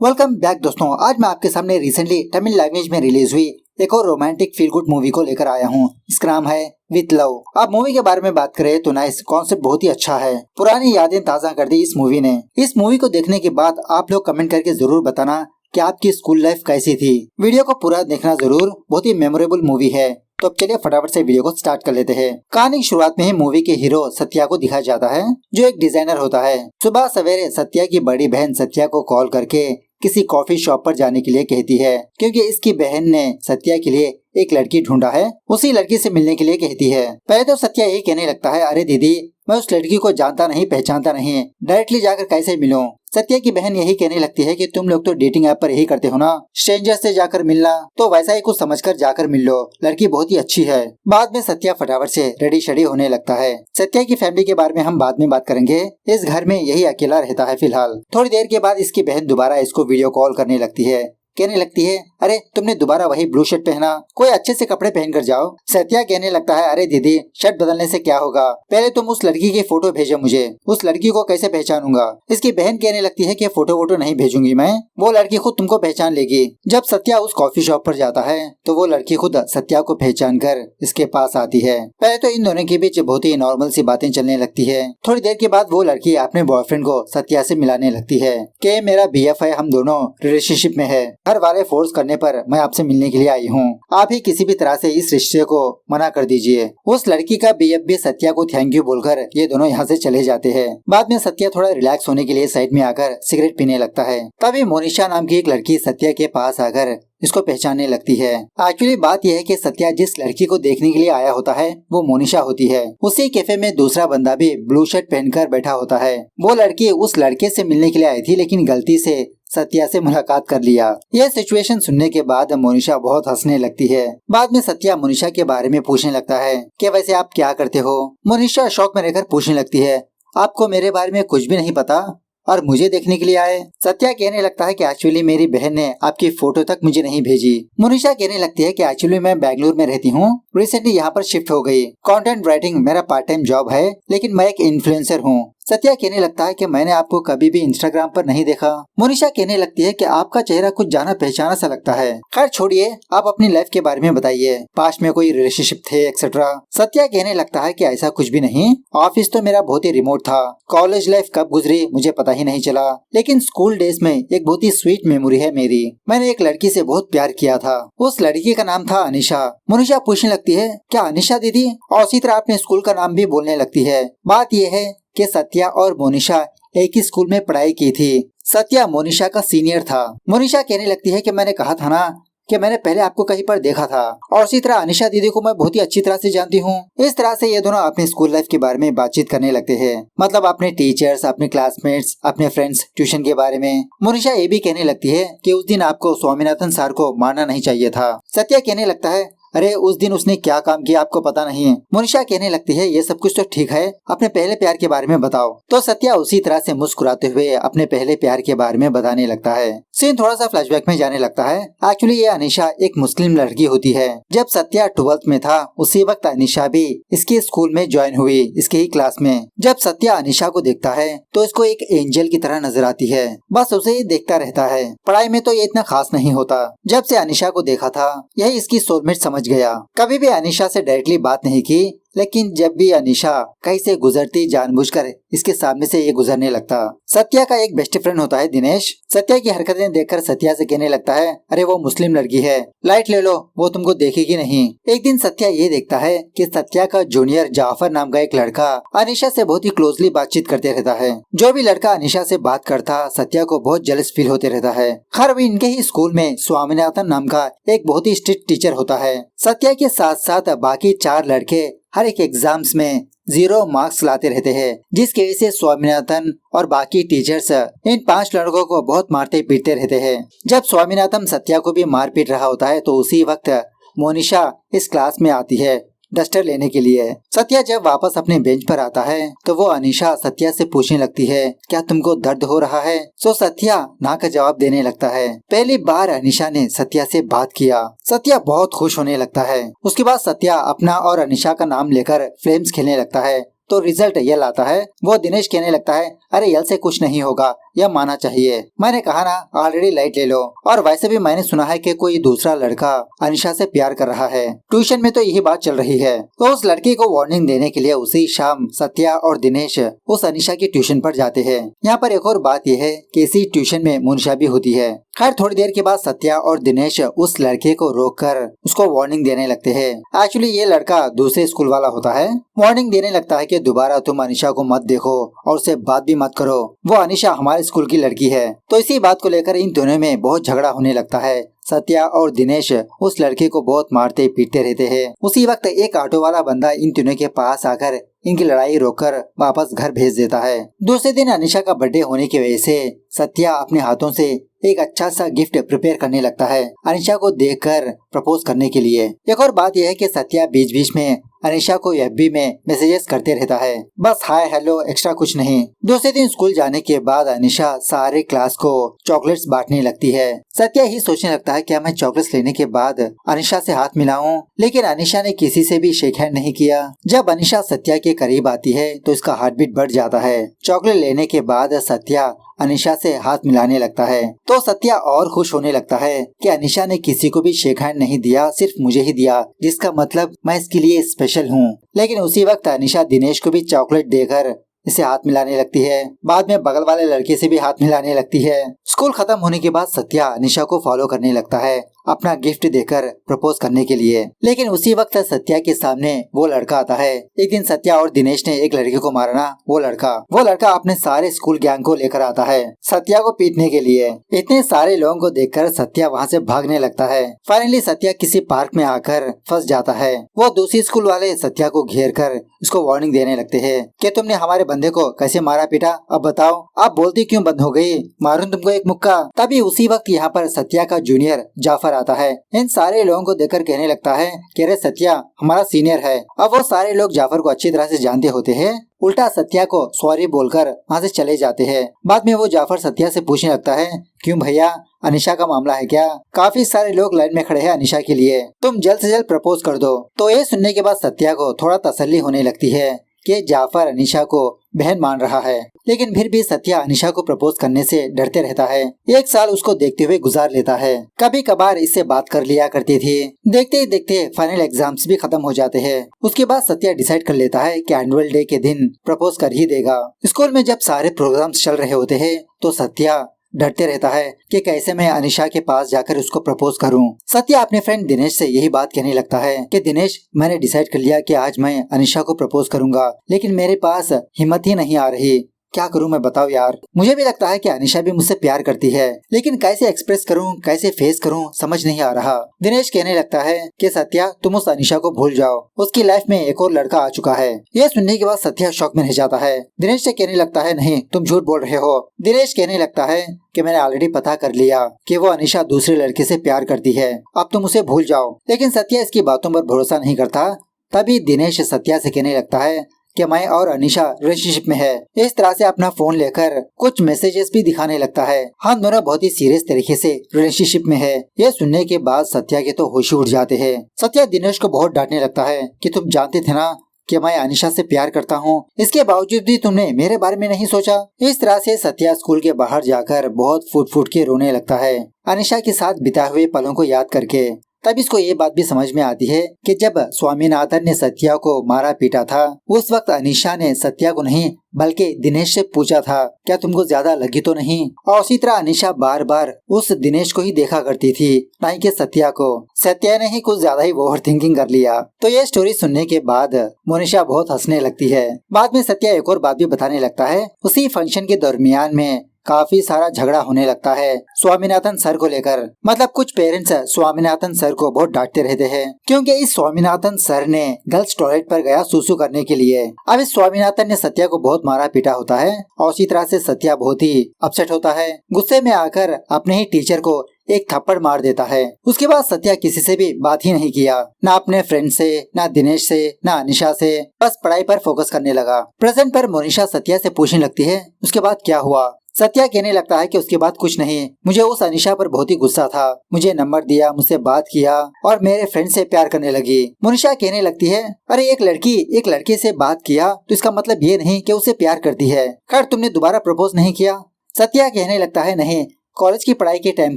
Welcome back दोस्तों। आज मैं आपके सामने रिसेंटली तमिल लैंग्वेज में रिलीज हुई एक और रोमांटिक फील गुड मूवी को लेकर आया हूँ। इसका नाम है विथ लव। आप मूवी के बारे में बात करें तो नाइस कॉन्सेप्ट बहुत ही अच्छा है। पुरानी यादें ताजा कर दी इस मूवी ने। इस मूवी को देखने के बाद आप लोग कमेंट करके जरूर बताना कि आपकी स्कूल लाइफ कैसी थी। वीडियो को पूरा देखना जरूर, बहुत ही मेमोरेबल मूवी है। तो अब चलिए फटाफट से वीडियो को स्टार्ट कर लेते हैं। कहानी की शुरुआत में ही मूवी के हीरो सत्या को दिखाया जाता है, जो एक डिजाइनर होता है। सुबह सवेरे सत्या की बड़ी बहन सत्या को कॉल करके किसी कॉफी शॉप पर जाने के लिए कहती है, क्योंकि इसकी बहन ने सत्या के लिए एक लड़की ढूंढा है। उसी लड़की से मिलने के लिए कहती है। पहले तो सत्या यही कहने लगता है, अरे दीदी मैं उस लड़की को जानता नहीं पहचानता नहीं, डायरेक्टली जाकर कैसे मिलूं। सत्या की बहन यही कहने लगती है कि तुम लोग तो डेटिंग ऐप पर यही करते हो ना, स्ट्रेंजर से जाकर मिलना, तो वैसा ही कुछ समझकर जाकर मिल लो, लड़की बहुत ही अच्छी है। बाद में सत्या फटाफट से रेडी शेडी होने लगता है। सत्या की फैमिली के बारे में हम बाद में बात करेंगे। इस घर में यही अकेला रहता है फिलहाल। थोड़ी देर के बाद इसकी बहन दोबारा इसको वीडियो कॉल करने लगती है। कहने लगती है, अरे तुमने दोबारा वही ब्लू शर्ट पहना, कोई अच्छे से कपड़े पहन कर जाओ। सत्या कहने लगता है, अरे दीदी शर्ट बदलने से क्या होगा, पहले तुम उस लड़की की फोटो भेजो मुझे, उस लड़की को कैसे पहचानूंगा। इसकी बहन कहने लगती है कि फोटो वोटो नहीं भेजूंगी मैं, वो लड़की खुद तुमको पहचान लेगी। जब सत्या उस कॉफी शॉप पर जाता है तो वो लड़की खुद सत्या को पहचान कर इसके पास आती है। पहले तो इन दोनों के बीच बहुत ही नॉर्मल सी बातें चलने लगती है। थोड़ी देर के बाद वो लड़की अपने बॉयफ्रेंड को सत्या से मिलाने लगती है कि मेरा BF है, हम दोनों रिलेशनशिप में है, घर वाले फोर्स करने पर मैं आपसे मिलने के लिए आई हूँ, आप ही किसी भी तरह से इस रिश्ते को मना कर दीजिए। उस लड़की का BF भी सत्या को थैंक यू बोलकर ये दोनों यहाँ से चले जाते हैं। बाद में सत्या थोड़ा रिलैक्स होने के लिए साइड में आकर सिगरेट पीने लगता है। तभी मोनिशा नाम की एक लड़की सत्या के पास आकर इसको पहचानने लगती है। एक्चुअली बात यह है कि सत्या जिस लड़की को देखने के लिए आया होता है वो मोनिशा होती है। उसी कैफे में दूसरा बंदा भी ब्लू शर्ट पहनकर बैठा होता है। वो लड़की उस लड़के से मिलने के लिए आई थी, लेकिन गलती से सत्या से मुलाकात कर लिया। यह सिचुएशन सुनने के बाद मोनिशा बहुत हंसने लगती है। बाद में सत्या मोनिशा के बारे में पूछने लगता है कि वैसे आप क्या करते हो। मोनिशा शॉक में रहकर पूछने लगती है, आपको मेरे बारे में कुछ भी नहीं पता और मुझे देखने के लिए आए। सत्या कहने लगता है कि एक्चुअली मेरी बहन ने आपकी फोटो तक मुझे नहीं भेजी। मोनिशा कहने लगती है कि एक्चुअली मैं बेंगलुरु में रहती हूँ, रिसेंटली यहाँ पर शिफ्ट हो गई। कंटेंट राइटिंग मेरा पार्ट टाइम जॉब है, लेकिन मैं एक इन्फ्लुएंसर हूँ। सत्या कहने लगता है कि मैंने आपको कभी भी इंस्टाग्राम पर नहीं देखा। मोनिशा कहने लगती है कि आपका चेहरा कुछ जाना पहचाना सा लगता है। खैर छोड़िए, आप अपनी लाइफ के बारे में बताइए, पास्ट में कोई रिलेशनशिप थे एक्सेट्रा। सत्या कहने लगता है कि ऐसा कुछ भी नहीं, ऑफिस तो मेरा बहुत ही रिमोट था, कॉलेज लाइफ कब गुजरी मुझे पता ही नहीं चला, लेकिन स्कूल डेज में एक बहुत ही स्वीट मेमोरी है मेरी। मैंने एक लड़की से बहुत प्यार किया था, उस लड़की का नाम था अनिशा। मोनिशा पूछने लगती है, क्या अनिशा दीदी, और इसी तरह अपने स्कूल का नाम भी बोलने लगती है। बात यह है कि सत्या और मोनिशा एक ही स्कूल में पढ़ाई की थी। सत्या मोनिशा का सीनियर था। मोनिशा कहने लगती है कि मैंने कहा था ना कि मैंने पहले आपको कहीं पर देखा था, और इसी तरह अनिशा दीदी को मैं बहुत ही अच्छी तरह से जानती हूँ। इस तरह से ये दोनों अपने स्कूल लाइफ के बारे में बातचीत करने लगते हैं, मतलब अपने टीचर्स, अपने क्लासमेट्स, अपने फ्रेंड्स, ट्यूशन के बारे में। मोनिशा ये भी कहने लगती है कि उस दिन आपको स्वामीनाथन सर को मारना नहीं चाहिए था। सत्या कहने लगता है, अरे उस दिन उसने क्या काम किया आपको पता नहीं है। मोनिशा कहने लगती है, ये सब कुछ तो ठीक है, अपने पहले प्यार के बारे में बताओ। तो सत्या उसी तरह से मुस्कुराते हुए अपने पहले प्यार के बारे में बताने लगता है। सीन थोड़ा सा फ्लैशबैक में जाने लगता है। एक्चुअली ये अनिशा एक मुस्लिम लड़की होती है। जब सत्या 12th में था उसी वक्त अनिशा भी इसके स्कूल में ज्वाइन हुई, इसके ही क्लास में। जब सत्या अनिशा को देखता है तो इसको एक एंजल की तरह नजर आती है, बस उसे ही देखता रहता है। पढ़ाई में तो ये इतना खास नहीं होता। जब से अनिशा को देखा था यही इसकी सोलमेट समझ गया। कभी भी अनिशा से डायरेक्टली बात नहीं की, लेकिन जब भी अनिशा कहीं से गुजरती जानबूझकर इसके सामने से ये गुजरने लगता। सत्या का एक बेस्ट फ्रेंड होता है दिनेश। सत्या की हरकतें देखकर सत्या से कहने लगता है, अरे वो मुस्लिम लड़की है, लाइट ले लो, वो तुमको देखेगी नहीं। एक दिन सत्या ये देखता है कि सत्या का जूनियर जाफर नाम का एक लड़का अनिशा से बहुत ही क्लोजली बातचीत करते रहता है। जो भी लड़का अनिशा से बात करता सत्या को बहुत जेलस फील होते रहता है। खैर भी इनके ही स्कूल में स्वामीनाथन नाम का एक बहुत ही स्ट्रिक्ट टीचर होता है। सत्या के साथ साथ बाकी 4 लड़के हर एक एग्जाम्स में 0 मार्क्स लाते रहते हैं, जिसकी वजह से स्वामीनाथन और बाकी टीचर्स इन 5 लड़कों को बहुत मारते पीटते रहते हैं। जब स्वामीनाथन सत्या को भी मार पीट रहा होता है तो उसी वक्त मोनिशा इस क्लास में आती है डस्टर लेने के लिए। सत्या जब वापस अपने बेंच पर आता है तो वो अनिशा सत्या से पूछने लगती है, क्या तुमको दर्द हो रहा है। सो सत्या ना का जवाब देने लगता है। पहली बार अनिशा ने सत्या से बात किया। सत्या बहुत खुश होने लगता है। उसके बाद सत्या अपना और अनिशा का नाम लेकर फ्लेम्स खेलने लगता है तो रिजल्ट यल आता है। वो दिनेश कहने लगता है, अरे यल से कुछ नहीं होगा, यह माना चाहिए। मैंने कहा ना, ऑलरेडी लाइट ले लो। और वैसे भी मैंने सुना है कि कोई दूसरा लड़का अनिशा से प्यार कर रहा है। ट्यूशन में तो यही बात चल रही है। तो उस लड़की को वार्निंग देने के लिए उसी शाम सत्या और दिनेश उस अनिशा की ट्यूशन पर जाते हैं। यहाँ पर एक और बात यह है कि इसी ट्यूशन में मोनिशा भी होती है। खैर थोड़ी देर के बाद सत्या और दिनेश उस लड़के को रोककर उसको वार्निंग देने लगते हैं। एक्चुअली ये लड़का दूसरे स्कूल वाला होता है। वार्निंग देने लगता है कि दोबारा तुम अनिशा को मत देखो और उससे बात भी मत करो, वो अनिशा हमारे स्कूल की लड़की है। तो इसी बात को लेकर इन दोनों में बहुत झगड़ा होने लगता है। सत्या और दिनेश उस लड़के को बहुत मारते पीटते रहते हैं। उसी वक्त एक ऑटो वाला बंदा इन तीनों के पास आकर इनकी लड़ाई रोककर वापस घर भेज देता है। दूसरे दिन अनिशा का बर्थडे होने की वजह से सत्या अपने हाथों से एक अच्छा सा गिफ्ट प्रिपेयर करने लगता है अनिशा को देखकर प्रपोज करने के लिए। एक और बात यह है कि सत्या बीच बीच में अनिशा को एफबी में मैसेजेस करते रहता है, बस हाय हेलो, एक्स्ट्रा कुछ नहीं। दूसरे दिन स्कूल जाने के बाद अनिशा सारे क्लास को चॉकलेट्स बांटने लगती है। सत्या ही सोचने लगता है क्या मैं चॉकलेट्स लेने के बाद अनिशा से हाथ मिलाऊं, लेकिन अनिशा ने किसी से भी शेक हैंड नहीं किया। जब अनिशा सत्या के करीब आती है तो इसका हार्ट बीट बढ़ जाता है। चॉकलेट लेने के बाद सत्या अनिशा से हाथ मिलाने लगता है तो सत्या और खुश होने लगता है कि अनिशा ने किसी को भी शेक हैंड नहीं दिया, सिर्फ मुझे ही दिया, जिसका मतलब मैं इसके लिए स्पेशल हूँ। लेकिन उसी वक्त अनिशा दिनेश को भी चॉकलेट देकर इसे हाथ मिलाने लगती है। बाद में बगल वाले लड़के से भी हाथ मिलाने लगती है। स्कूल खत्म होने के बाद सत्या अनिशा को फॉलो करने लगता है अपना गिफ्ट देकर प्रपोज करने के लिए। लेकिन उसी वक्त सत्या के सामने वो लड़का आता है। एक दिन सत्या और दिनेश ने एक लड़के को मारा ना, वो लड़का अपने सारे स्कूल गैंग को लेकर आता है सत्या को पीटने के लिए। इतने सारे लोगों को देखकर सत्या वहाँ से भागने लगता है। फाइनली सत्या किसी पार्क में आकर फंस जाता है। वो दूसरी स्कूल वाले सत्या को घेर कर उसको वार्निंग देने लगते हैं कि तुमने हमारे बंदे को कैसे मारा पीटा, अब बताओ, आप बोलती क्यों बंद हो गई, मारूं तुमको एक मुक्का। तभी उसी वक्त यहाँ पर सत्या का जूनियर जाफर आता है। इन सारे लोगों को देखकर कहने लगता है कि अरे सत्या हमारा सीनियर है। अब वो सारे लोग जाफर को अच्छी तरह से जानते होते हैं, उल्टा सत्या को सॉरी बोलकर वहाँ से चले जाते हैं। बाद में वो जाफर सत्या से पूछने लगता है, क्यों भैया, अनिशा का मामला है क्या? काफी सारे लोग लाइन में खड़े हैं अनिशा के लिए, तुम जल्द से जल्द प्रपोज कर दो। तो ये सुनने के बाद सत्या को थोड़ा तसल्ली होने लगती है कि जाफर अनिशा को बहन मान रहा है। लेकिन फिर भी सत्या अनिशा को प्रपोज करने से डरते रहता है। एक साल उसको देखते हुए गुजार लेता है। कभी कभार इससे बात कर लिया करती थी। देखते ही देखते फाइनल एग्जाम्स भी खत्म हो जाते हैं। उसके बाद सत्या डिसाइड कर लेता है कि एनुअल डे के दिन प्रपोज कर ही देगा। स्कूल में जब सारे प्रोग्राम्स चल रहे होते हैं तो सत्या डरते रहता है कि कैसे मैं अनिशा के पास जाकर उसको प्रपोज करूं। सत्या अपने फ्रेंड दिनेश से यही बात कहने लगता है कि दिनेश, मैंने डिसाइड कर लिया कि आज मैं अनिशा को प्रपोज करूंगा, लेकिन मेरे पास हिम्मत ही नहीं आ रही, क्या करूं मैं, बताओ यार। मुझे भी लगता है कि अनिशा भी मुझसे प्यार करती है, लेकिन कैसे एक्सप्रेस करूं, कैसे फेस करूं, समझ नहीं आ रहा। दिनेश कहने लगता है कि सत्या, तुम उस अनिशा को भूल जाओ, उसकी लाइफ में एक और लड़का आ चुका है। यह सुनने के बाद सत्या शॉक में रह जाता है। दिनेश से कहने लगता है, नहीं, तुम झूठ बोल रहे हो। दिनेश कहने लगता है कि मैंने ऑलरेडी पता कर लिया कि वो अनिशा दूसरे लड़के से प्यार करती है, अब तुम उसे भूल जाओ। लेकिन सत्या इसकी बातों पर भरोसा नहीं करता। तभी दिनेश सत्या से कहने लगता है कि मैं और अनिशा रिलेशनशिप में है। इस तरह से अपना फोन लेकर कुछ मैसेजेस भी दिखाने लगता है। हम दोनों बहुत ही सीरियस तरीके से रिलेशनशिप में है। यह सुनने के बाद सत्या के तो होश उड़ जाते हैं। सत्या दिनेश को बहुत डांटने लगता है कि तुम जानते थे ना कि मैं अनिशा से प्यार करता हूँ, इसके बावजूद भी तुमने मेरे बारे में नहीं सोचा। इस तरह से सत्या स्कूल के बाहर जाकर बहुत फूट फूट के रोने लगता है अनिशा के साथ बिताए हुए पलों को याद करके। तब इसको ये बात भी समझ में आती है कि जब स्वामीनाथन ने सत्या को मारा पीटा था, उस वक्त अनिशा ने सत्या को नहीं बल्कि दिनेश से पूछा था, क्या तुमको ज्यादा लगी तो नहीं? और उसी तरह अनिशा बार बार उस दिनेश को ही देखा करती थी, नहीं कि सत्या को। सत्या ने ही कुछ ज्यादा ही ओवर थिंकिंग कर लिया। तो ये स्टोरी सुनने के बाद मोनिशा बहुत हंसने लगती है। बाद में सत्या एक और बात भी बताने लगता है। उसी फंक्शन के दरमियान में काफी सारा झगड़ा होने लगता है स्वामीनाथन सर को लेकर। मतलब कुछ पेरेंट्स स्वामीनाथन सर को बहुत डांटते रहते हैं क्योंकि इस स्वामीनाथन सर ने गर्ल्स टॉयलेट पर गया सुसु करने के लिए। अब इस स्वामीनाथन ने सत्या को बहुत मारा पीटा होता है और उसी तरह से सत्या बहुत ही अपसेट होता है। गुस्से में आकर अपने ही टीचर को एक थप्पड़ मार देता है। उसके बाद सत्या किसी से भी बात ही नहीं किया, ना अपने फ्रेंड से, ना दिनेश से, ना अनिशा से, बस पढ़ाई पर फोकस करने लगा। प्रेजेंट पर मोनिशा सत्या से पूछने लगती है, उसके बाद क्या हुआ? सत्या कहने लगता है कि उसके बाद कुछ नहीं, मुझे उस अनिशा पर बहुत ही गुस्सा था, मुझे नंबर दिया, मुझसे बात किया और मेरे फ्रेंड से प्यार करने लगी। मोनिशा कहने लगती है, अरे एक लड़की एक लड़के से बात किया तो इसका मतलब ये नहीं कि उसे प्यार करती है। खैर तुमने दोबारा प्रपोज नहीं किया? सत्या कहने लगता है, नहीं, कॉलेज की पढ़ाई के टाइम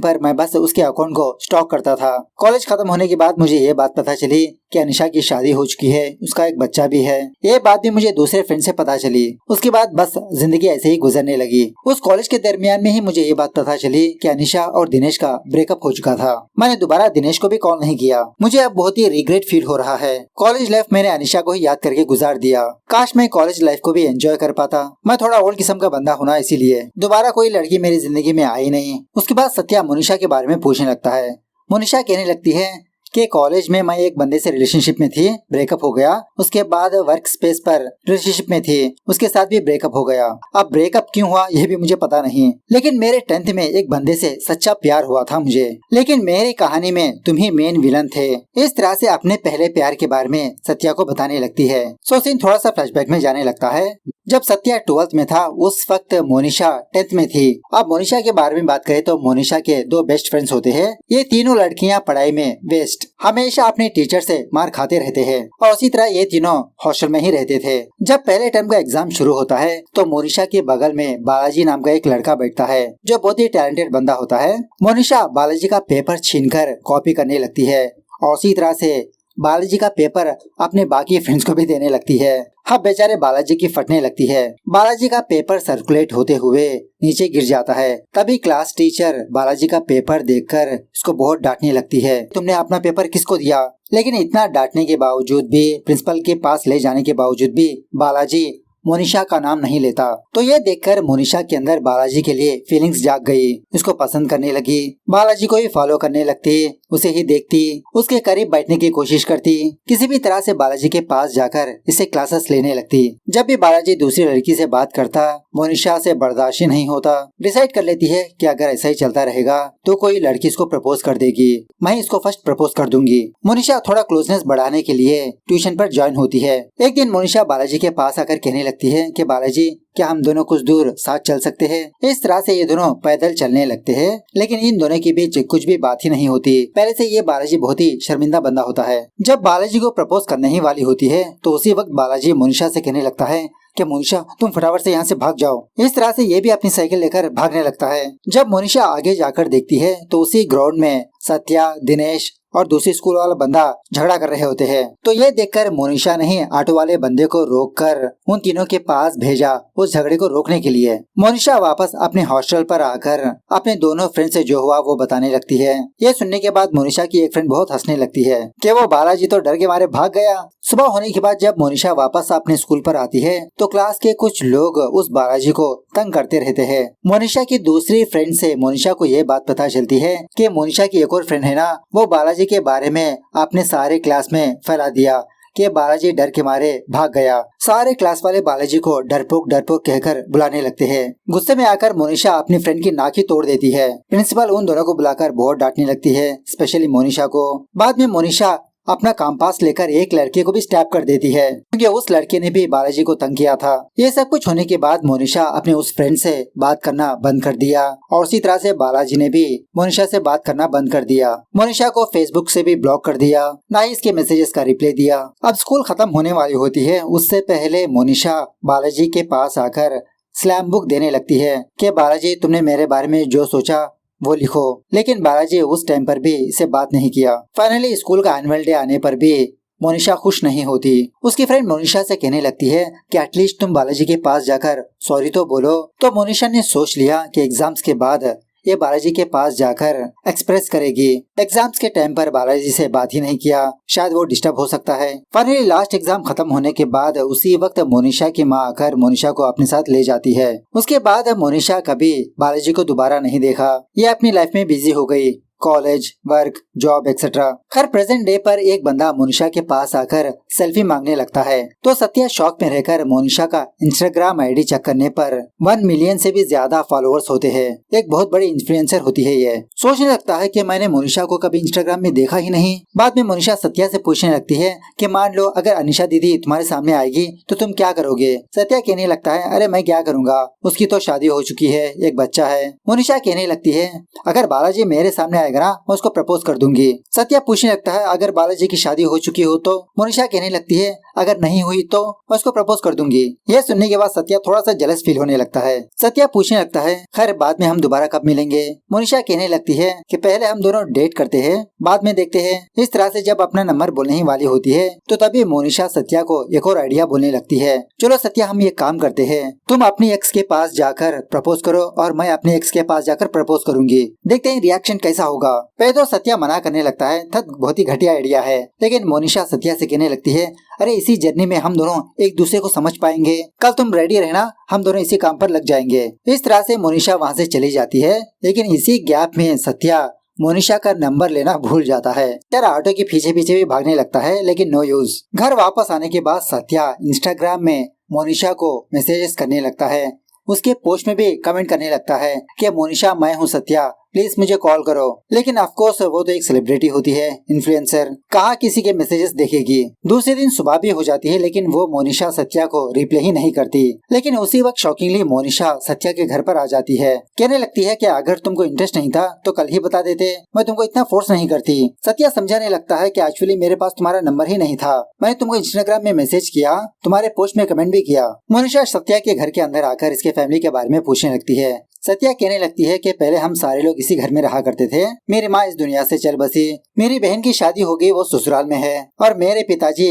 पर मैं बस उसके अकाउंट को स्टॉक करता था। कॉलेज खत्म होने के बाद मुझे ये बात पता चली कि अनिशा की शादी हो चुकी है, उसका एक बच्चा भी है। ये बात भी मुझे दूसरे फ्रेंड से पता चली। उसके बाद बस जिंदगी ऐसे ही गुजरने लगी। उस कॉलेज के दरमियान में ही मुझे ये बात पता चली कि अनिशा और दिनेश का ब्रेकअप हो चुका था। मैंने दोबारा दिनेश को भी कॉल नहीं किया। मुझे अब बहुत ही रिग्रेट फील हो रहा है। कॉलेज लाइफ मैंने अनिशा को ही याद करके गुजार दिया। काश मैं कॉलेज लाइफ को भी एंजॉय कर पाता। मैं थोड़ा ओल्ड किस्म का बंदा हूँ ना, इसीलिए दोबारा कोई लड़की मेरी जिंदगी में आई नहीं। उसके बाद सत्या मोनिशा के बारे में पूछने लगता है। मोनिशा कहने लगती है कि कॉलेज में मैं एक बंदे से रिलेशनशिप में थी, ब्रेकअप हो गया। उसके बाद वर्क स्पेस पर रिलेशनशिप में थी, उसके साथ भी ब्रेकअप हो गया। अब ब्रेकअप क्यों हुआ यह भी मुझे पता नहीं, लेकिन मेरे 10th में एक बंदे से सच्चा प्यार हुआ था मुझे। लेकिन मेरी कहानी में तुम ही मेन विलन थे। इस तरह से अपने पहले प्यार के बारे में सत्या को बताने लगती है। सो सीन थोड़ा सा फ्लैशबैक में जाने लगता है। जब सत्या 12th में था उस वक्त मोनिशा 10th में थी। अब मोनिशा के बारे में बात करें तो मोनिशा के 2 बेस्ट फ्रेंड्स होते हैं। ये तीनों लड़कियां पढ़ाई में बेस्ट, हमेशा अपने टीचर से मार खाते रहते हैं और उसी तरह ये तीनों हॉस्टल में ही रहते थे। जब पहले टर्म का एग्जाम शुरू होता है तो मोनिशा के बगल में बालाजी नाम का एक लड़का बैठता है जो बहुत ही टैलेंटेड बंदा होता है। मोनिशा बालाजी का पेपर छीनकर कॉपी करने लगती है और उसी तरह से बालाजी का पेपर अपने बाकी फ्रेंड्स को भी देने लगती है। हाँ, बेचारे बालाजी की फटने लगती है। बालाजी का पेपर सर्कुलेट होते हुए नीचे गिर जाता है। तभी क्लास टीचर बालाजी का पेपर देखकर उसको बहुत डांटने लगती है, तुमने अपना पेपर किसको दिया? लेकिन इतना डांटने के बावजूद भी, प्रिंसिपल के पास ले जाने के बावजूद भी बालाजी मोनिशा का नाम नहीं लेता। तो ये देखकर मोनिशा के अंदर बालाजी के लिए फीलिंग्स जाग गई, उसको पसंद करने लगी। बालाजी को ही फॉलो करने लगती, उसे ही देखती, उसके करीब बैठने की कोशिश करती, किसी भी तरह से बालाजी के पास जाकर इसे क्लासेस लेने लगती। जब भी बालाजी दूसरी लड़की से बात करता मोनिशा से बर्दाश्त ही नहीं होता। डिसाइड कर लेती है कि अगर ऐसा ही चलता रहेगा तो कोई लड़की इसको प्रपोज कर देगी, मैं इसको फर्स्ट प्रपोज कर दूंगी। मोनिशा थोड़ा क्लोजनेस बढ़ाने के लिए ट्यूशन पर ज्वाइन होती है। एक दिन मोनिशा बालाजी के पास आकर कहने लगती है कि बालाजी, क्या हम दोनों कुछ दूर साथ चल सकते हैं? इस तरह से ये दोनों पैदल चलने लगते हैं, लेकिन इन दोनों के बीच कुछ भी बात ही नहीं होती। पहले से ये बालाजी बहुत ही शर्मिंदा बंदा होता है। जब बालाजी को प्रपोज करने ही वाली होती है तो उसी वक्त बालाजी मोनिशा से कहने लगता है कि मोनिशा, तुम फटाफट से यहाँ से भाग जाओ। इस तरह से ये भी अपनी साइकिल लेकर भागने लगता है। जब मोनिशा आगे जाकर देखती है तो उसी ग्राउंड में सत्या, दिनेश और दूसरी स्कूल वाला बंदा झगड़ा कर रहे होते हैं। तो ये देखकर मोनिशा ने ऑटो वाले बंदे को रोककर उन तीनों के पास भेजा उस झगड़े को रोकने के लिए। मोनिशा वापस अपने हॉस्टल पर आकर अपने दोनों फ्रेंड से जो हुआ वो बताने लगती है। ये सुनने के बाद मोनिशा की एक फ्रेंड बहुत हंसने लगती है कि वो बालाजी तो डर के मारे भाग गया। सुबह होने के बाद जब मोनिशा वापस अपने स्कूल पर आती है तो क्लास के कुछ लोग उस बालाजी को तंग करते रहते हैं। मोनिशा की दूसरी फ्रेंड से मोनिशा को ये बात पता चलती है कि मोनिशा की एक और फ्रेंड है ना, वो बालाजी के बारे में अपने सारे क्लास में फैला दिया कि बालाजी डर के मारे भाग गया। सारे क्लास वाले बालाजी को डरपोक डरपोक कहकर बुलाने लगते हैं। गुस्से में आकर मोनिशा अपनी फ्रेंड की नाक ही तोड़ देती है। प्रिंसिपल उन दोनों को बुलाकर बहुत डांटने लगती है, स्पेशली मोनिशा को। बाद में मोनिशा अपना कंपास लेकर एक लड़के को भी स्टैप कर देती है क्योंकि उस लड़के ने भी बालाजी को तंग किया था। ये सब कुछ होने के बाद मोनिशा अपने उस फ्रेंड से बात करना बंद कर दिया और उसी तरह से बालाजी ने भी मोनिशा से बात करना बंद कर दिया। मोनिशा को फेसबुक से भी ब्लॉक कर दिया, ना ही इसके मैसेजेस का रिप्लाई दिया। अब स्कूल खत्म होने वाली होती है, उससे पहले मोनिशा बालाजी के पास आकर स्लैम बुक देने लगती है कि बालाजी, तुमने मेरे बारे में जो सोचा वो लिखो। लेकिन बालाजी उस टाइम पर भी इसे बात नहीं किया। फाइनली स्कूल का एनुअल डे आने पर भी मोनिशा खुश नहीं होती। उसकी फ्रेंड मोनिशा से कहने लगती है कि एटलीस्ट तुम बालाजी के पास जाकर सॉरी तो बोलो। तो मोनिशा ने सोच लिया कि एग्जाम्स के बाद ये बालाजी के पास जाकर एक्सप्रेस करेगी। एग्जाम्स के टाइम पर बालाजी से बात ही नहीं किया, शायद वो डिस्टर्ब हो सकता है। फाइनली लास्ट एग्जाम खत्म होने के बाद उसी वक्त मोनिशा की माँ आकर मोनिशा को अपने साथ ले जाती है। उसके बाद मोनिशा कभी बालाजी को दोबारा नहीं देखा, ये अपनी लाइफ में बिजी हो गई। College, work, job etcetera. खैर प्रेजेंट डे पर एक बंदा मोनिशा के पास आकर सेल्फी मांगने लगता है तो सत्या शॉक में रहकर मोनिशा का इंस्टाग्राम आईडी चेक करने पर 1 मिलियन से भी ज्यादा फॉलोअर्स होते हैं। एक बहुत बड़ी इन्फ्लुएंसर होती है ये। सोचने लगता है कि मैंने मोनिशा को कभी इंस्टाग्राम में देखा ही नहीं। बाद में मोनिशा सत्या से पूछने लगती है कि मान लो अगर अनिशा दीदी तुम्हारे सामने आएगी तो तुम क्या करोगे। सत्या कहने लगता है अरे मैं क्या करूँगा, उसकी तो शादी हो चुकी है, एक बच्चा है। मोनिशा कहने लगती है अगर बालाजी मेरे सामने आएगा ना मैं उसको प्रपोज कर दूंगी। सत्या पूछने लगता है अगर बालाजी की शादी हो चुकी हो तो। मोनिशा कहने लगती है अगर नहीं हुई तो मैं उसको प्रपोज कर दूंगी। यह सुनने के बाद सत्या थोड़ा सा जेलस फील होने लगता है। सत्या पूछने लगता है खैर बाद में हम दोबारा कब मिलेंगे। मोनिशा कहने लगती है कि पहले हम दोनों डेट करते हैं, बाद में देखते हैं। इस तरह से जब अपना नंबर बोलने ही वाली होती है तो तभी मोनिशा सत्या को एक और आइडिया बोलने लगती है। चलो सत्या हम ये काम करते हैं, तुम अपनी एक्स के पास जाकर प्रपोज करो और मैं अपने एक्स के पास जाकर प्रपोज करूंगी, देखते हैं रिएक्शन कैसा होगा। पहले तो सत्या मना करने लगता है, बहुत ही घटिया आइडिया है। लेकिन मोनिशा सत्या से कहने लगती है अरे इसी जर्नी में हम दोनों एक दूसरे को समझ पाएंगे, कल तुम रेडी रहना, हम दोनों इसी काम पर लग जाएंगे। इस तरह से मोनिशा वहाँ से चली जाती है। लेकिन इसी गैप में सत्या मोनिशा का नंबर लेना भूल जाता है। तेरा ऑटो के पीछे पीछे भी भागने लगता है लेकिन नो यूज। घर वापस आने के बाद सत्या इंस्टाग्राम में मोनिशा को मैसेजेस करने लगता है। उसके पोस्ट में भी कमेंट करने लगता है कि मोनिशा मैं हूँ सत्या, प्लीज मुझे कॉल करो। लेकिन ऑफ कोर्स वो तो एक सेलिब्रिटी होती है, इन्फ्लुएंसर, कहाँ किसी के मैसेजेस देखेगी। दूसरे दिन सुबह भी हो जाती है लेकिन वो मोनिशा सत्या को रिप्लाई ही नहीं करती। लेकिन उसी वक्त शॉकिंगली मोनिशा सत्या के घर पर आ जाती है। कहने लगती है कि अगर तुमको इंटरेस्ट नहीं था तो कल ही बता देते, मैं तुमको इतना फोर्स नहीं करती। सत्या समझाने लगता है कि एक्चुअली मेरे पास तुम्हारा नंबर ही नहीं था, मैंने तुमको इंस्टाग्राम में मैसेज किया, तुम्हारे पोस्ट में कमेंट भी किया। मोनिशा सत्या के घर के अंदर आकर इसके फैमिली के बारे में पूछने लगती है। सत्या कहने लगती है कि पहले हम सारे लोग इसी घर में रहा करते थे, मेरी माँ इस दुनिया से चल बसी, मेरी बहन की शादी हो गई, वो ससुराल में है, और मेरे पिताजी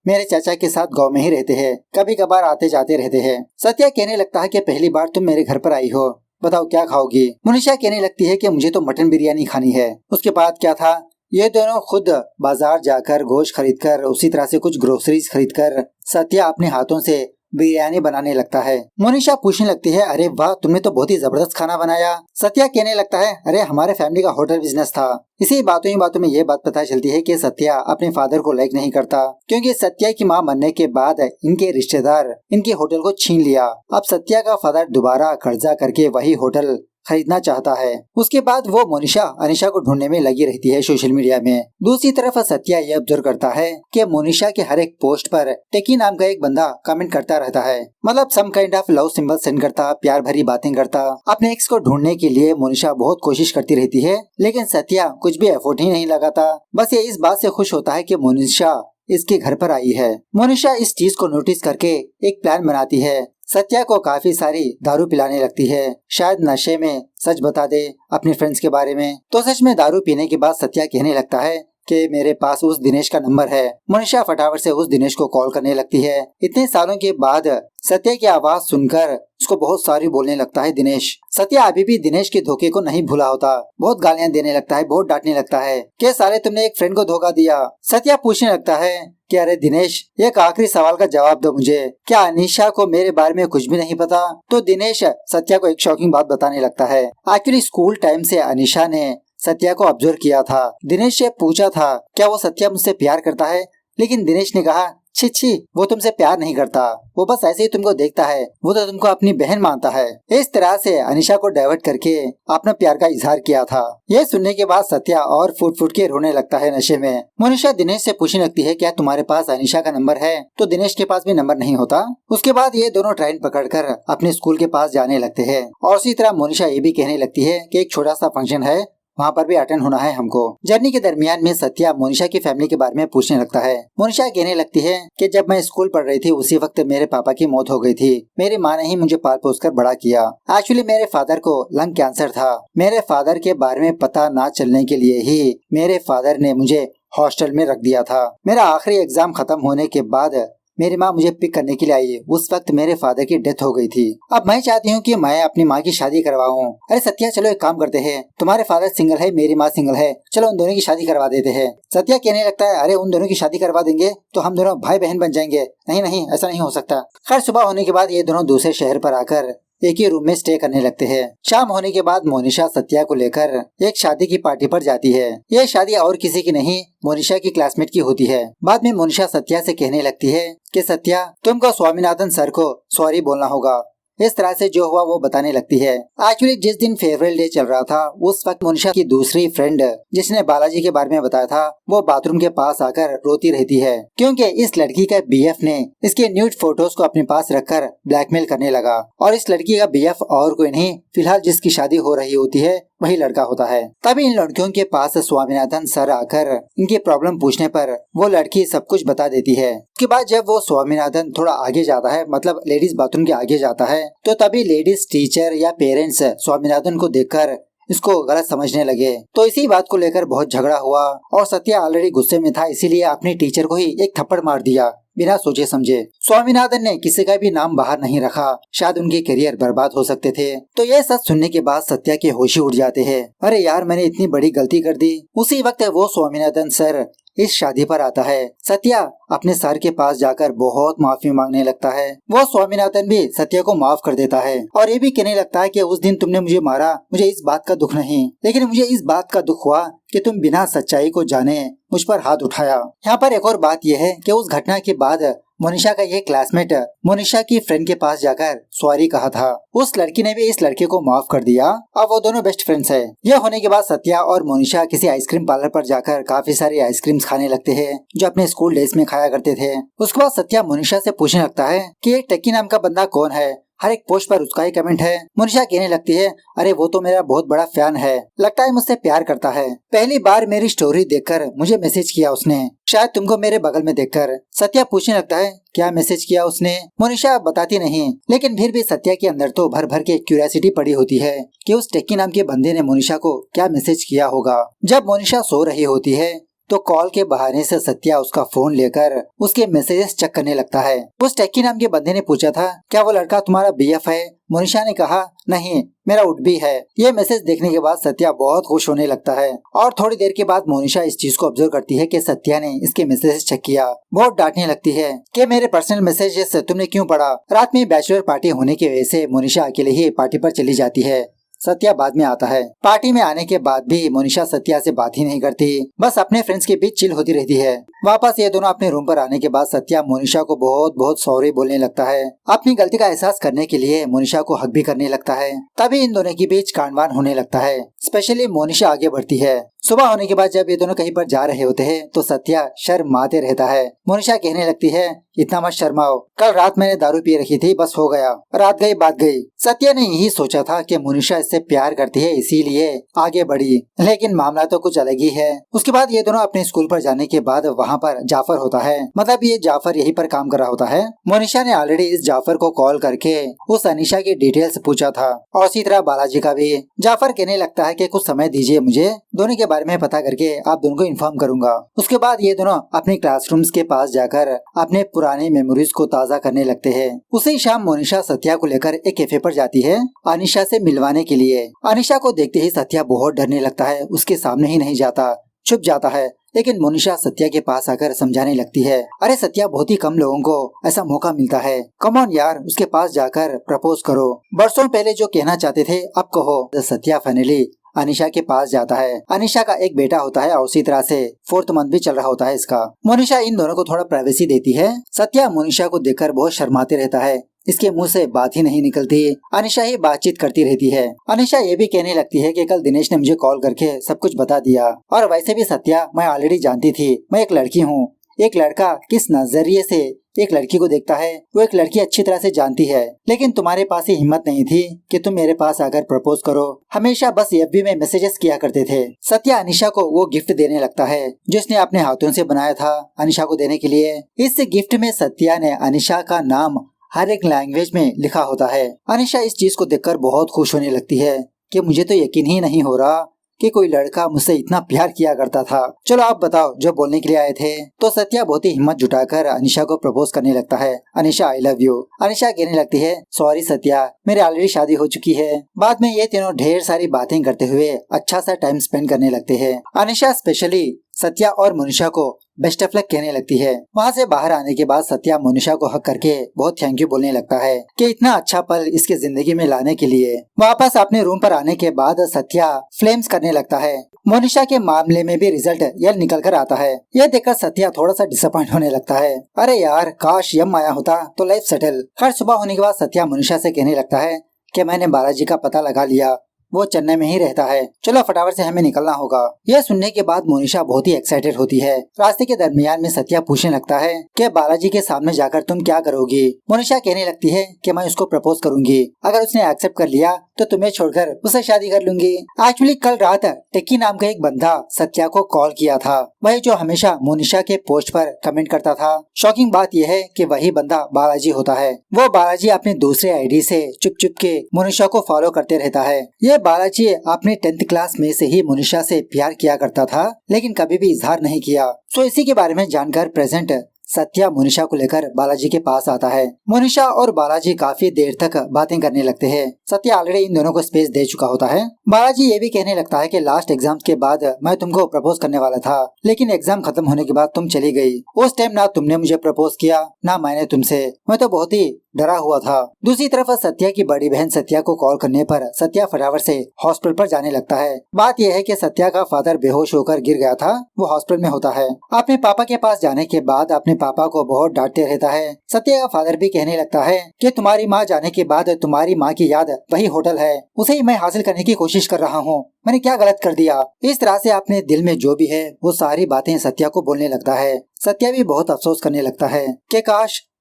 मेरे चाचा के साथ गांव में ही रहते हैं, कभी कभार आते जाते रहते हैं। सत्या कहने लगता है कि पहली बार तुम मेरे घर पर आई हो, बताओ क्या खाओगी। मोनिशा कहने लगती है कि मुझे तो मटन बिरयानी खानी है। उसके बाद क्या था, ये दोनों खुद बाजार जाकर गोश्त खरीद कर, उसी तरह से कुछ ग्रोसरीज खरीद कर सत्या अपने हाथों से बिरयानी बनाने लगता है। मोनिशा पूछने लगती है अरे वाह तुमने तो बहुत ही जबरदस्त खाना बनाया। सत्या कहने लगता है अरे हमारे फैमिली का होटल बिजनेस था। इसी बातों ही बातों में ये बात पता चलती है कि सत्या अपने फादर को लाइक नहीं करता, क्योंकि सत्या की मां मरने के बाद इनके रिश्तेदार इनके होटल को छीन लिया। अब सत्या का फादर दोबारा कर्जा करके वही होटल खरीदना चाहता है। उसके बाद वो मोनिशा अनिशा को ढूंढने में लगी रहती है सोशल मीडिया में। दूसरी तरफ सत्या ये ऑब्जर्व करता है कि मोनिशा के हर एक पोस्ट पर टेकी नाम का एक बंदा कमेंट करता रहता है, मतलब some kind of love symbol send करता, प्यार भरी बातें करता। अपने एक्स को ढूंढने के लिए मोनिशा बहुत कोशिश करती रहती है लेकिन सत्या कुछ भी एफर्ट ही नहीं लगाता। बस ये इस बात से खुश होता है कि मोनिशा इसके घर पर आई है। मोनिशा इस चीज को नोटिस करके एक प्लान बनाती है, सत्या को काफी सारी दारू पिलाने लगती है, शायद नशे में सच बता दे अपने फ्रेंड्स के बारे में। तो सच में दारू पीने के बाद सत्या कहने लगता है कि मेरे पास उस दिनेश का नंबर है। मोनिशा फटाफट से उस दिनेश को कॉल करने लगती है। इतने सालों के बाद सत्या की आवाज सुनकर उसको बहुत सारी बोलने लगता है दिनेश। सत्या अभी भी दिनेश के धोखे को नहीं भूला होता, बहुत गालियां देने लगता है, बहुत डांटने लगता है कि साले तुमने एक फ्रेंड को धोखा दिया। सत्या पूछने लगता है कि अरे दिनेश एक आखिरी सवाल का जवाब दो मुझे, क्या अनीशा को मेरे बारे में कुछ भी नहीं पता। तो दिनेश सत्या को एक शॉकिंग बात बताने लगता है। एक्चुअली स्कूल टाइम से अनीशा ने सत्या को ऑब्जर्व किया था। दिनेश से पूछा था क्या वो सत्या मुझसे प्यार करता है, लेकिन दिनेश ने कहा छी छी वो तुमसे प्यार नहीं करता, वो बस ऐसे ही तुमको देखता है, वो तो तुमको अपनी बहन मानता है। इस तरह से अनिशा को डाइवर्ट करके अपना प्यार का इजहार किया था। यह सुनने के बाद सत्या और फुट फुट के रोने लगता है नशे में। मोनिशा दिनेश से पूछने लगती है क्या तुम्हारे पास अनिशा का नंबर है, तो दिनेश के पास भी नंबर नहीं होता। उसके बाद ये दोनों ट्रेन पकड़कर अपने स्कूल के पास जाने लगते हैं और उसी तरह मोनिशा ये भी कहने लगती है कि एक छोटा सा फंक्शन है, वहाँ पर भी अटेंड होना है हमको। जर्नी के दरमियान में सत्या मोनिशा की फैमिली के बारे में पूछने लगता है। मोनिशा कहने लगती है कि जब मैं स्कूल पढ़ रही थी उसी वक्त मेरे पापा की मौत हो गई थी। मेरी माँ ने ही मुझे पाल पोस कर बड़ा किया। एक्चुअली मेरे फादर को लंग कैंसर था। मेरे फादर के बारे में पता ना चलने के लिए ही मेरे फादर ने मुझे हॉस्टल में रख दिया था। मेरा आखिरी एग्जाम खत्म होने के बाद मेरी माँ मुझे पिक करने के लिए आई। उस वक्त मेरे फादर की डेथ हो गई थी। अब मैं चाहती हूँ कि मैं अपनी माँ की शादी करवाऊँ। अरे सत्या चलो एक काम करते हैं, तुम्हारे फादर सिंगल है, मेरी माँ सिंगल है, चलो उन दोनों की शादी करवा देते हैं। सत्या कहने लगता है अरे उन दोनों की शादी करवा देंगे तो हम दोनों भाई बहन बन जाएंगे। नहीं नहीं ऐसा नहीं हो सकता। खैर सुबह होने के बाद ये दोनों दूसरे शहर पर आकर एक ही रूम में स्टे करने लगते हैं। शाम होने के बाद मोनिशा सत्या को लेकर एक शादी की पार्टी पर जाती है। यह शादी और किसी की नहीं, मोनिशा की क्लासमेट की होती है। बाद में मोनिशा सत्या से कहने लगती है कि सत्या, तुमको स्वामीनाथन सर को सॉरी बोलना होगा। इस तरह से जो हुआ वो बताने लगती है। एक्चुअली जिस दिन फेयरवेल डे चल रहा था उस वक्त मोनिशा की दूसरी फ्रेंड जिसने बालाजी के बारे में बताया था वो बाथरूम के पास आकर रोती रहती है, क्योंकि इस लड़की का बीएफ ने इसके न्यूड फोटोज को अपने पास रखकर ब्लैकमेल करने लगा। और इस लड़की का बीएफ और कोई नहीं, फिलहाल जिसकी शादी हो रही होती है वही लड़का होता है। तभी इन लड़कियों के पास स्वामीनाथन सर आकर इनकी प्रॉब्लम पूछने पर वो लड़की सब कुछ बता देती है। उसके बाद जब वो स्वामीनाथन थोड़ा आगे जाता है, मतलब लेडीज बाथरूम के आगे जाता है, तो तभी लेडीज टीचर या पेरेंट्स स्वामीनाथन को देखकर इसको गलत समझने लगे। तो इसी बात को लेकर बहुत झगड़ा हुआ और सत्या ऑलरेडी गुस्से में था, इसीलिए अपने टीचर को ही एक थप्पड़ मार दिया बिना सोचे समझे। स्वामीनाथन ने किसी का भी नाम बाहर नहीं रखा, शायद उनके करियर बर्बाद हो सकते थे। तो ये सच सुनने के बाद सत्या के होश ही उड़ जाते हैं। अरे यार, मैंने इतनी बड़ी गलती कर दी। उसी वक्त वो स्वामीनाथन सर इस शादी पर आता है। सत्या अपने सर के पास जाकर बहुत माफी मांगने लगता है। वो स्वामीनाथन भी सत्या को माफ कर देता है और ये भी कहने लगता है कि उस दिन तुमने मुझे मारा, मुझे इस बात का दुख नहीं, लेकिन मुझे इस बात का दुख हुआ कि तुम बिना सच्चाई को जाने मुझ पर हाथ उठाया। यहाँ पर एक और बात यह है कि उस घटना के बाद मोनिशा का ये क्लासमेट मोनिशा की फ्रेंड के पास जाकर सॉरी कहा था। उस लड़की ने भी इस लड़के को माफ कर दिया। अब वो दोनों बेस्ट फ्रेंड्स है। यह होने के बाद सत्या और मोनिशा किसी आइसक्रीम पार्लर पर जाकर काफी सारी आइसक्रीम खाने लगते हैं जो अपने स्कूल डेज में खाया करते थे। उसके बाद सत्या मोनिशा से पूछने लगता है कि ये टेक्की नाम का बंदा कौन है, हर एक पोस्ट पर उसका ही कमेंट है। मोनिशा कहने लगती है, अरे वो तो मेरा बहुत बड़ा फैन है, लगता है मुझसे प्यार करता है। पहली बार मेरी स्टोरी देखकर मुझे मैसेज किया उसने, शायद तुमको मेरे बगल में देखकर। सत्या पूछने लगता है, क्या मैसेज किया उसने? मोनिशा बताती नहीं, लेकिन फिर भी सत्या के अंदर तो भर भर के क्यूरियोसिटी पड़ी होती है कि उस टेक्की नाम के बंदे ने मोनिशा को क्या मैसेज किया होगा। जब मोनिशा सो रही होती है तो कॉल के बहाने से सत्या उसका फोन लेकर उसके मैसेजेस चेक करने लगता है। उस टेक्की नाम के बंदे ने पूछा था, क्या वो लड़का तुम्हारा बीएफ है? मोनिशा ने कहा, नहीं, मेरा वुड बी है। ये मैसेज देखने के बाद सत्या बहुत खुश होने लगता है और थोड़ी देर के बाद मोनिशा इस चीज को ऑब्जर्व करती है कि सत्या ने इसके मैसेजेस चेक किया। बहुत डांटने लगती है कि मेरे पर्सनल मैसेजेस तुमने क्यों पढ़ा। रात में बैचलर पार्टी होने की वजह से मोनिशा अकेले ही पार्टी पर चली जाती है। सत्या बाद में आता है। पार्टी में आने के बाद भी मोनिशा सत्या से बात ही नहीं करती, बस अपने फ्रेंड्स के बीच चिल होती रहती है। वापस ये दोनों अपने रूम पर आने के बाद सत्या मोनिशा को बहुत बहुत सॉरी बोलने लगता है। अपनी गलती का एहसास करने के लिए मोनिशा को हक भी करने लगता है। तभी इन दोनों के बीच कांडवान होने लगता है। स्पेशली मोनिशा आगे बढ़ती है। सुबह होने के बाद जब ये दोनों कहीं पर जा रहे होते हैं तो सत्या शर्माते रहता है। मोनिशा कहने लगती है, इतना मत शर्माओ, कल रात मैंने दारू पी रखी थी, बस हो गया, रात गई बात गई। सत्या ने यही सोचा था कि मोनिशा इससे प्यार करती है, इसीलिए आगे बढ़ी, लेकिन मामला तो कुछ अलग ही है। उसके बाद ये दोनों अपने स्कूल पर जाने के बाद वहाँ पर जाफर होता है, मतलब ये जाफर यहीं पर काम कर रहा होता है। मोनिशा ने ऑलरेडी इस जाफर को कॉल करके उस अनिशा की डिटेल्स पूछा था और इसी तरह बालाजी का भी। जाफर कहने लगता है कि कुछ समय दीजिए मुझे, दोनों के बारे में पता करके आप दोनों को इन्फॉर्म करूंगा। उसके बाद ये दोनों अपने क्लासरूम्स के पास जाकर अपने पुराने मेमोरीज को ताज़ा करने लगते हैं। उसी शाम मोनिशा सत्या को लेकर एक कैफे पर जाती है अनिशा से मिलवाने के लिए। अनिशा को देखते ही सत्या बहुत डरने लगता है, उसके सामने ही नहीं जाता, छुप जाता है। लेकिन मोनिशा सत्या के पास आकर समझाने लगती है, अरे सत्या, बहुत ही कम लोगों को ऐसा मौका मिलता है, कम ऑन यार, उसके पास जाकर प्रपोज करो। बरसों पहले जो कहना चाहते थे अब कहो। सत्या फाइनली अनिशा के पास जाता है। अनिशा का एक बेटा होता है और उसी तरह से 4th मंथ भी चल रहा होता है इसका। मोनिशा इन दोनों को थोड़ा प्राइवेसी देती है। सत्या मोनिशा को देखकर बहुत शर्माते रहता है, इसके मुंह से बात ही नहीं निकलती। अनिशा ही बातचीत करती रहती है। अनिशा ये भी कहने लगती है कि कल दिनेश ने मुझे कॉल करके सब कुछ बता दिया, और वैसे भी सत्या, मैं ऑलरेडी जानती थी, मैं एक लड़की हूँ। एक लड़का किस नजरिए से एक लड़की को देखता है वो एक लड़की अच्छी तरह से जानती है, लेकिन तुम्हारे पास ही हिम्मत नहीं थी कि तुम मेरे पास आकर प्रपोज करो, हमेशा बस एफबी में मैसेजेस किया करते थे। सत्या अनिशा को वो गिफ्ट देने लगता है जिसने अपने हाथों से बनाया था अनिशा को देने के लिए। इस गिफ्ट में सत्या ने अनिशा का नाम हर एक लैंग्वेज में लिखा होता है। अनिशा इस चीज को देखकर बहुत खुश होने लगती है कि मुझे तो यकीन ही नहीं हो रहा कि कोई लड़का मुझसे इतना प्यार किया करता था। चलो आप बताओ जो बोलने के लिए आए थे। तो सत्या बहुत ही हिम्मत जुटाकर अनिशा को प्रपोज करने लगता है, Anisha I love you. Anisha कहने लगती है, सॉरी सत्या, मेरी ऑलरेडी शादी हो चुकी है। बाद में ये तीनों ढेर सारी बातें करते हुए अच्छा सा टाइम स्पेंड करने लगते हैं। अनिशा स्पेशली सत्या और मोनिशा को बेस्ट ऑफ लक कहने लगती है। वहाँ से बाहर आने के बाद सत्या मोनिशा को हक करके बहुत थैंक यू बोलने लगता है कि इतना अच्छा पल इसके जिंदगी में लाने के लिए। वापस अपने रूम पर आने के बाद सत्या फ्लेम्स करने लगता है। मोनिशा के मामले में भी रिजल्ट यल निकल कर आता है। यह देखकर सत्या थोड़ा सा डिसअपॉइंट होने लगता है। अरे यार, काश यम आया होता तो लाइफ सेटल। हर सुबह होने के बाद सत्या मोनिशा से कहने लगता है कि मैंने बालाजी का पता लगा लिया, वो चेन्नई में ही रहता है, चलो फटाफट से हमें निकलना होगा। यह सुनने के बाद मोनिशा बहुत ही एक्साइटेड होती है। रास्ते के दरमियान में सत्या पूछने लगता है कि बालाजी के सामने जाकर तुम क्या करोगी। मोनिशा कहने लगती है कि मैं उसको प्रपोज करूंगी, अगर उसने एक्सेप्ट कर लिया तो तुम्हें छोड़कर उससे शादी कर लूंगी। एक्चुअली कल रात टिक्की नाम का एक बंदा सत्या को कॉल किया था, वही जो हमेशा मोनिशा के पोस्ट पर कमेंट करता था। शॉकिंग बात यह है कि वही बंदा बालाजी होता है। वो बालाजी अपने दूसरे आईडी से चुप चुप के मोनिशा को फॉलो करते रहता है। ये बालाजी अपने 10th क्लास में से ही मोनिशा से प्यार किया करता था, लेकिन कभी भी इजहार नहीं किया। तो इसी के बारे में जानकर प्रेजेंट सत्या मोनिशा को लेकर बालाजी के पास आता है। मोनिशा और बालाजी काफी देर तक बातें करने लगते हैं। सत्या ऑलरेडी इन दोनों को स्पेस दे चुका होता है। बालाजी ये भी कहने लगता है कि लास्ट एग्जाम के बाद मैं तुमको प्रपोज करने वाला था, लेकिन एग्जाम खत्म होने के बाद तुम चली गई। उस टाइम ना तुमने मुझे प्रपोज किया ना मैंने तुमसे, मैं तो बहुत ही डरा हुआ था। दूसरी तरफ सत्या की बड़ी बहन सत्या को कॉल करने पर सत्या फटाफट से हॉस्पिटल पर जाने लगता है। बात यह है कि सत्या का फादर बेहोश होकर गिर गया था, वो हॉस्पिटल में होता है। अपने पापा के पास जाने के बाद अपने पापा को बहुत डांटते रहता है। सत्या का फादर भी कहने लगता है कि तुम्हारी माँ जाने के बाद तुम्हारी माँ की याद वही होटल है, उसे ही मैं हासिल करने की कोशिश कर रहा हूँ, मैंने क्या गलत कर दिया। इस तरह से अपने दिल में जो भी है वो सारी बातें सत्या को बोलने लगता है। सत्या भी बहुत अफसोस करने लगता है कि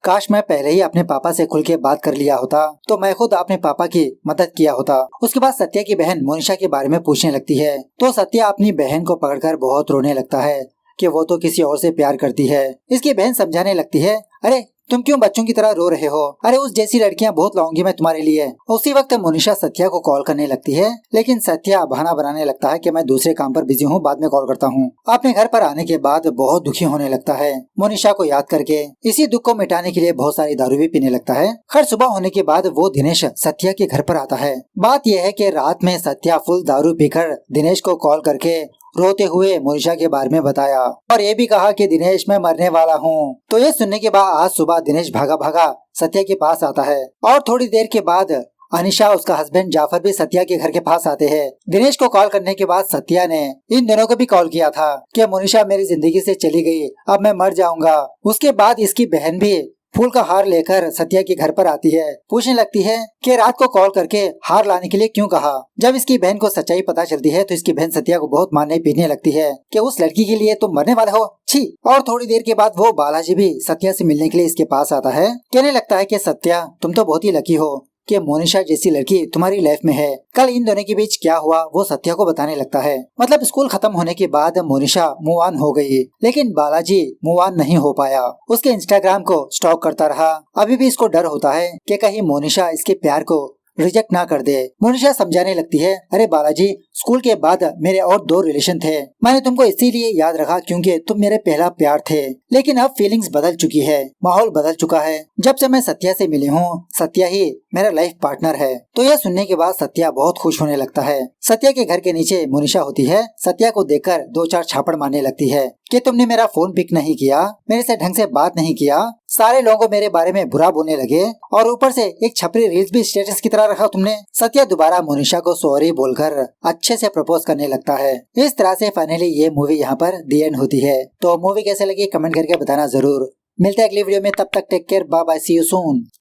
काश मैं पहले ही अपने पापा से खुल के बात कर लिया होता तो मैं खुद अपने पापा की मदद किया होता। उसके बाद सत्या की बहन मोनिशा के बारे में पूछने लगती है तो सत्या अपनी बहन को पकड़कर बहुत रोने लगता है कि वो तो किसी और से प्यार करती है। इसकी बहन समझाने लगती है, अरे तुम क्यों बच्चों की तरह रो रहे हो, अरे उस जैसी लड़कियां बहुत लाऊंगी मैं तुम्हारे लिए। उसी वक्त मोनिशा सत्या को कॉल करने लगती है, लेकिन सत्या बहाना बनाने लगता है कि मैं दूसरे काम पर बिजी हूँ, बाद में कॉल करता हूँ। अपने घर पर आने के बाद बहुत दुखी होने लगता है। मोनिशा को याद करके इसी दुख को मिटाने के लिए बहुत सारी दारू भी पीने लगता है। हर सुबह होने के बाद वो दिनेश सत्या के घर पर आता है। बात यह है कि रात में सत्या फुल दारू पीकर दिनेश को कॉल करके रोते हुए मोनिशा के बारे में बताया और ये भी कहा कि दिनेश मैं मरने वाला हूँ। तो ये सुनने के बाद आज सुबह दिनेश भागा भागा सत्या के पास आता है और थोड़ी देर के बाद अनिशा उसका हस्बैंड जाफर भी सत्या के घर के पास आते हैं। दिनेश को कॉल करने के बाद सत्या ने इन दोनों को भी कॉल किया था कि मोनिशा मेरी जिंदगी से चली गई, अब मैं मर जाऊंगा। उसके बाद इसकी बहन भी फूल का हार लेकर सत्या के घर पर आती है। पूछने लगती है कि रात को कॉल करके हार लाने के लिए क्यों कहा। जब इसकी बहन को सच्चाई पता चलती है तो इसकी बहन सत्या को बहुत मारने पीटने लगती है कि उस लड़की के लिए तुम मरने वाले हो, छी। और थोड़ी देर के बाद वो बालाजी भी सत्या से मिलने के लिए इसके पास आता है। कहने लगता है कि सत्या तुम तो बहुत ही लकी हो कि मोनिशा जैसी लड़की तुम्हारी लाइफ में है। कल इन दोनों के बीच क्या हुआ वो सत्या को बताने लगता है। मतलब स्कूल खत्म होने के बाद मोनिशा मूव ऑन हो गई, लेकिन बालाजी मूव ऑन नहीं हो पाया। उसके इंस्टाग्राम को स्टॉक करता रहा। अभी भी इसको डर होता है कि कहीं मोनिशा इसके प्यार को रिजेक्ट ना कर दे। मोनिशा समझाने लगती है, अरे बालाजी स्कूल के बाद मेरे और 2 रिलेशन थे, मैंने तुमको इसीलिए याद रखा क्योंकि तुम मेरे पहला प्यार थे, लेकिन अब फीलिंग्स बदल चुकी है, माहौल बदल चुका है। जब से मैं सत्या से मिली हूँ सत्या ही मेरा लाइफ पार्टनर है। तो यह सुनने के बाद सत्या बहुत खुश होने लगता है। सत्या के घर के नीचे मोनिशा होती है। सत्या को देखकर 2-4 छापड़ मारने लगती है कि तुमने मेरा फोन पिक नहीं किया, मेरे से ढंग से बात नहीं किया, सारे लोगों मेरे बारे में बुरा बोलने लगे और ऊपर से एक छपरी रील्स भी स्टेटस की तरह रखा तुमने। सत्या दोबारा मोनिशा को सॉरी बोलकर अच्छे से प्रपोज करने लगता है। इस तरह से फाइनली ये मूवी यहाँ पर दी एंड होती है। तो मूवी कैसे लगी कमेंट करके बताना जरूर। मिलते हैं अगली वीडियो में, तब तक take care, bye bye, see you soon.